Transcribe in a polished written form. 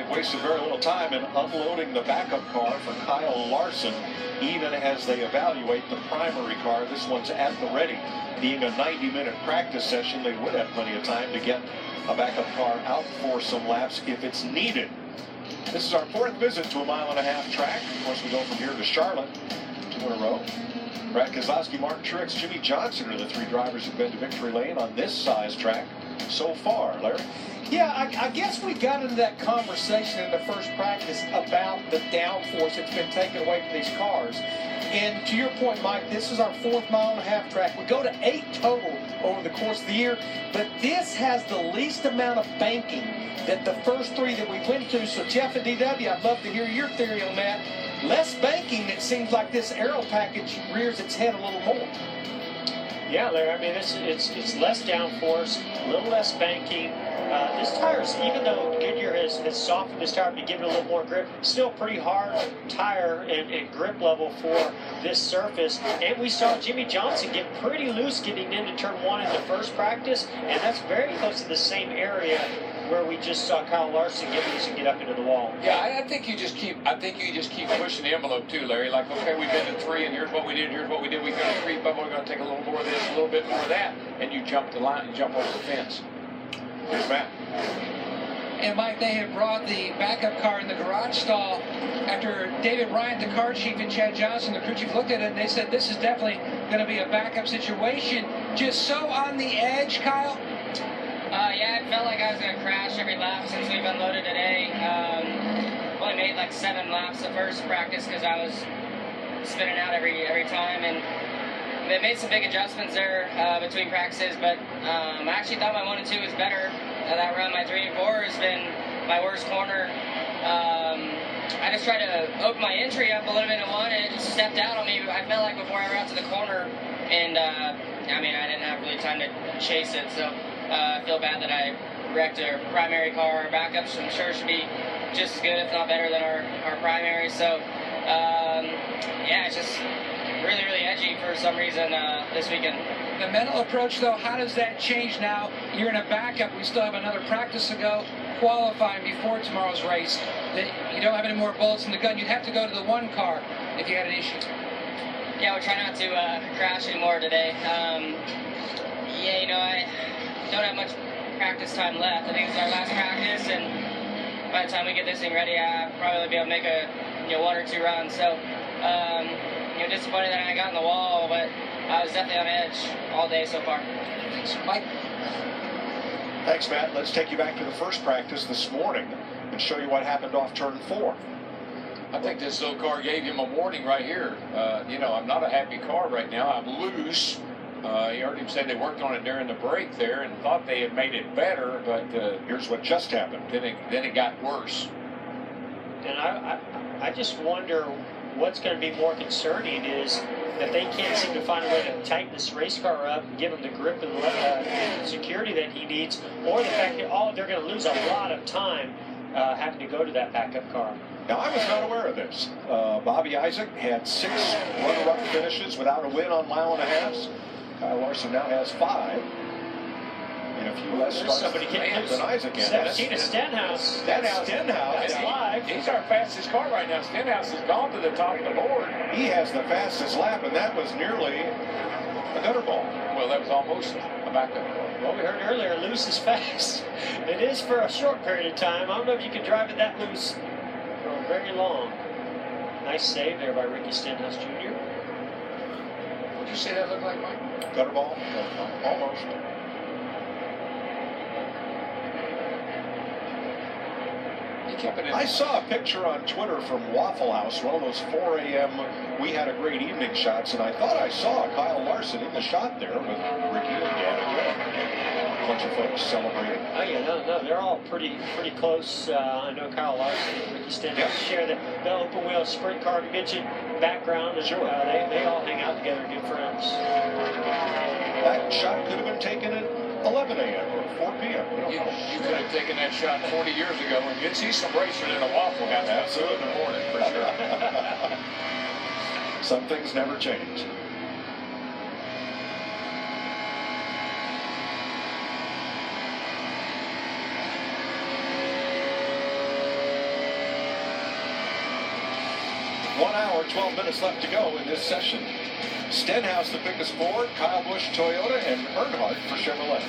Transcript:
they've wasted very little time in unloading the backup car for Kyle Larson, even as they evaluate the primary car. This one's at the ready. Being a 90-minute practice session, they would have plenty of time to get a backup car out for some laps if it's needed. This is our fourth visit to a mile-and-a-half track. Of course, we go from here to Charlotte, 2 in a row. Brad Keselowski, Martin Truex, Jimmie Johnson are the 3 drivers who've been to victory lane on this size track so far. Larry? Yeah, I guess we got into that conversation in the first practice about the downforce that's been taken away from these cars. And to your point, Mike, this is our 4th mile-and-a-half track. We go to 8 total over the course of the year, but this has the least amount of banking that the first 3 that we went to. So, Jeff and DW, I'd love to hear your theory on that. Less banking, it seems like this aero package rears its head a little more. Yeah, Larry, I mean, it's less downforce, a little less banking. This tire's, even though Goodyear has softened this tire to give it a little more grip, still pretty hard tire and grip level for this surface. And we saw Jimmie Johnson get pretty loose getting into turn 1 in the first practice, and that's very close to the same area where we just saw Kyle Larson get loose and get up into the wall. Yeah, I think you just keep pushing the envelope too, Larry. Like, okay, we've been to 3, and here's what we did, here's what we did. We're going to creep up, we're going to take a little more of this, a little bit more of that, and you jump the line and jump over the fence. Here's Matt. And Mike, they had brought the backup car in the garage stall after David Bryant, the car chief, and Chad Johnson, the crew chief, looked at it and they said this is definitely going to be a backup situation. Just so on the edge, Kyle. Yeah, I felt like I was going to crash every lap since we've unloaded today. Only made like 7 laps the first practice because I was spinning out every time, and they made some big adjustments there between practices, but I actually thought my 1 and 2 was better. That run, my 3 and 4 has been my worst corner. I just tried to open my entry up a little bit in 1, and it stepped out on me. I felt like before I got to the corner, and I mean, I didn't have really time to chase it, so I feel bad that I wrecked a primary car. Our backups, I'm sure, should be just as good, if not better, than our primary. So, yeah, it's just really, really edgy for some reason this weekend. The mental approach, though, how does that change now? You're in a backup. We still have another practice to go, qualifying before tomorrow's race. You don't have any more bullets in the gun. You'd have to go to the 1 car if you had an issue. Yeah, we'll try not to crash anymore today. Yeah, you know, I don't have much practice time left. I think it's our last practice, and by the time we get this thing ready, I'll probably be able to make a 1 or 2 runs. So, disappointed that I got in the wall, but I was definitely on edge all day so far. Thanks, Mike. Thanks, Matt. Let's take you back to the first practice this morning and show you what happened off turn 4. I think this little car gave him a warning right here. I'm not a happy car right now. I'm loose. You heard him say they worked on it during the break there and thought they had made it better, but here's what just happened. Then it got worse. And I just wonder what's going to be more concerning is that they can't seem to find a way to tighten this race car up and give him the grip and security that he needs, or the fact that they're going to lose a lot of time having to go to that backup car. Now, I was not aware of this. Bobby Isaac had 6 runner-up finishes without a win on mile-and-a-halfs. Kyle Larson now has 5. And a few less starts than Isaac has. 17 is Stenhouse. Stenhouse. That's live. He's our fastest car right now. Stenhouse has gone to the top of the board. He has the fastest lap, and that was nearly a gutter ball. Well, that was almost a backup. Well, we heard earlier, loose is fast. It is for a short period of time. I don't know if you can drive it that loose for very long. Nice save there by Ricky Stenhouse Jr. What'd you say that looked like, Mike? Gutter ball? Almost. I saw a picture on Twitter from Waffle House, one of those 4 a.m. we had a great evening shots, and I thought I saw Kyle Larson in the shot there with Ricky and Dan. A bunch of folks celebrating. Oh yeah, no, they're all pretty close. I know Kyle Larson and Ricky Stenhouse share the open wheel sprint car midget background, and sure. They all hang out together, good friends. That shot could have been taken at 11 a.m. or 4 p.m. You could have taken that shot 40 years ago, and you'd see some racers in a Waffle House at 2 in the morning for sure. Some things never change. 1 hour, 12 minutes left to go in this session. Stenhouse, the biggest Ford, Kyle Busch, Toyota, and Earnhardt for Chevrolet.